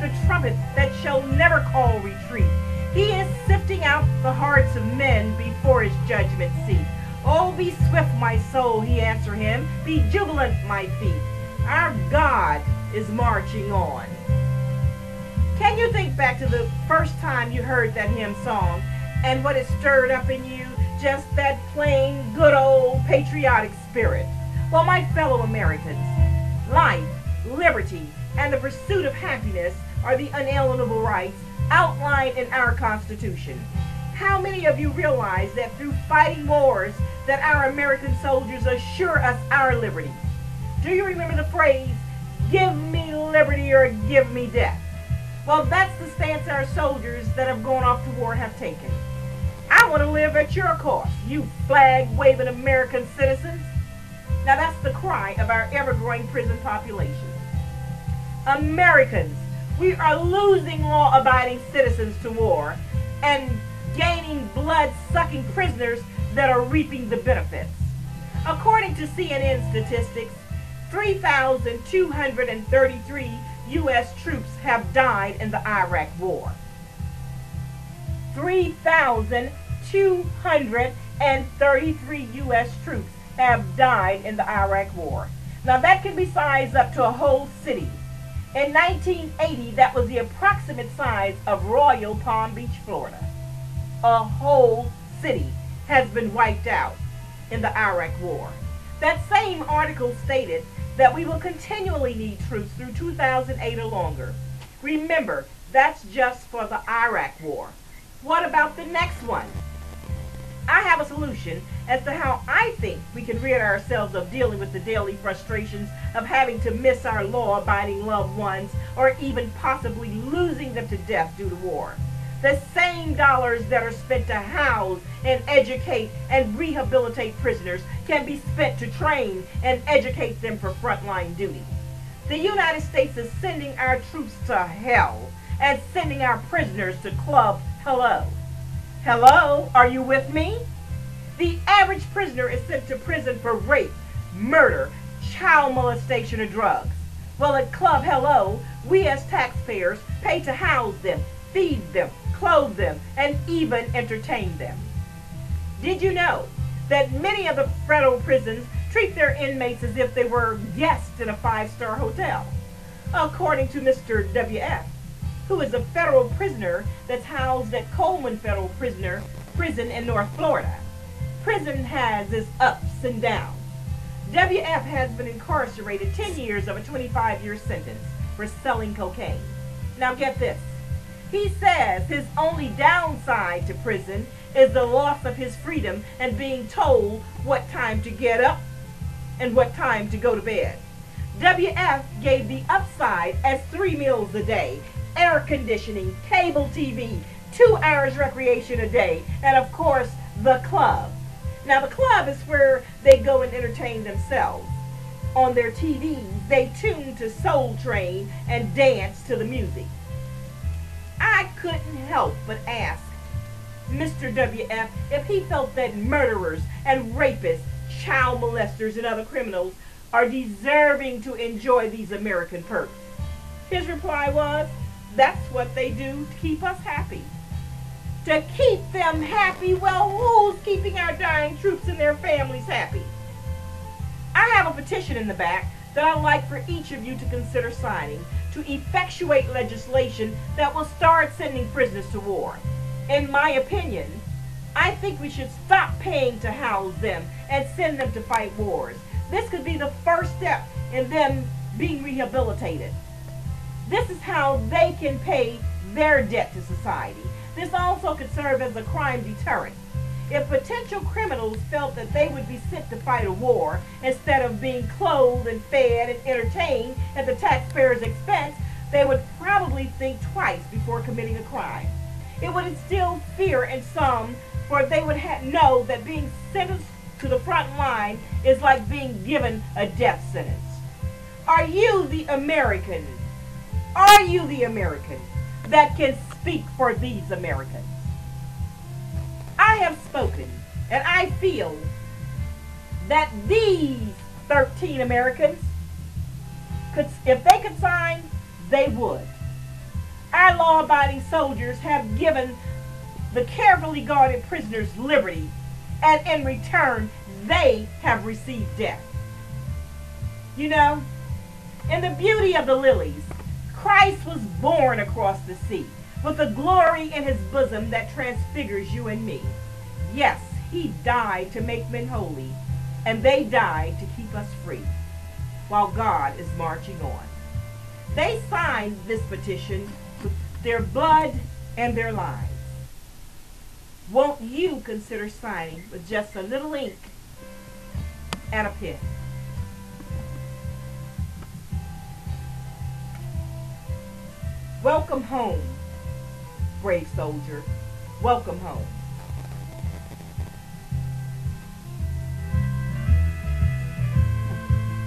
the trumpet that shall never call retreat. He is sifting out the hearts of men before his judgment seat. Oh, be swift, my soul, he answered him. Be jubilant, my feet. Our God is marching on. Can you think back to the first time you heard that hymn song and what it stirred up in you? Just that plain, good old patriotic spirit. Well, my fellow Americans, life, liberty, and the pursuit of happiness are the unalienable rights outlined in our Constitution. How many of you realize that through fighting wars that our American soldiers assure us our liberty? Do you remember the phrase, give me liberty or give me death? Well, that's the stance our soldiers that have gone off to war have taken. I want to live at your cost, you flag-waving American citizens. Now that's the cry of our ever-growing prison population. Americans, we are losing law-abiding citizens to war and gaining blood-sucking prisoners that are reaping the benefits. According to CNN statistics, 3,233 U.S. troops have died in the Iraq War. 3,233 U.S. troops have died in the Iraq War. Now that can be sized up to a whole city. In 1980, that was the approximate size of Royal Palm Beach, Florida. A whole city has been wiped out in the Iraq War. That same article stated that we will continually need troops through 2008 or longer. Remember, that's just for the Iraq War. What about the next one? I have a solution as to how I think we can rid ourselves of dealing with the daily frustrations of having to miss our law-abiding loved ones or even possibly losing them to death due to war. The same dollars that are spent to house and educate and rehabilitate prisoners can be spent to train and educate them for frontline duty. The United States is sending our troops to hell and sending our prisoners to Club Hello. Hello, are you with me? The average prisoner is sent to prison for rape, murder, child molestation, or drugs. Well, at Club Hello, we as taxpayers pay to house them, feed them, clothe them, and even entertain them. Did you know that many of the federal prisons treat their inmates as if they were guests in a five-star hotel? According to Mr. W.F., who is a federal prisoner that's housed at Coleman Federal Prison in North Florida. Prison has its ups and downs. W.F. has been incarcerated 10 years of a 25-year sentence for selling cocaine. Now get this. He says his only downside to prison is the loss of his freedom and being told what time to get up and what time to go to bed. W.F. gave the upside as 3 meals a day, air conditioning, cable TV, 2 hours recreation a day, and of course, the club. Now the club is where they go and entertain themselves. On their TVs, they tune to Soul Train and dance to the music. I couldn't help but ask Mr. W.F. if he felt that murderers and rapists, child molesters, and other criminals are deserving to enjoy these American perks. His reply was, that's what they do to keep us happy. To keep them happy? Well, who's keeping our dying troops and their families happy? I have a petition in the back that I'd like for each of you to consider signing to effectuate legislation that will start sending prisoners to war. In my opinion, I think we should stop paying to house them and send them to fight wars. This could be the first step in them being rehabilitated. This is how they can pay their debt to society. This also could serve as a crime deterrent. If potential criminals felt that they would be sent to fight a war instead of being clothed and fed and entertained at the taxpayer's expense, they would probably think twice before committing a crime. It would instill fear in some, for they would know that being sentenced to the front line is like being given a death sentence. Are you the American? Are you the American that can speak for these Americans? I have spoken, and I feel that these 13 Americans, if they could sign, they would. Our law-abiding soldiers have given the carefully guarded prisoners liberty, and in return, they have received death. You know, in the beauty of the lilies, Christ was born across the sea, with a glory in his bosom that transfigures you and me. Yes, he died to make men holy, and they died to keep us free, while God is marching on. They signed this petition with their blood and their lives. Won't you consider signing with just a little ink and a pen? Welcome home, brave soldier. Welcome home.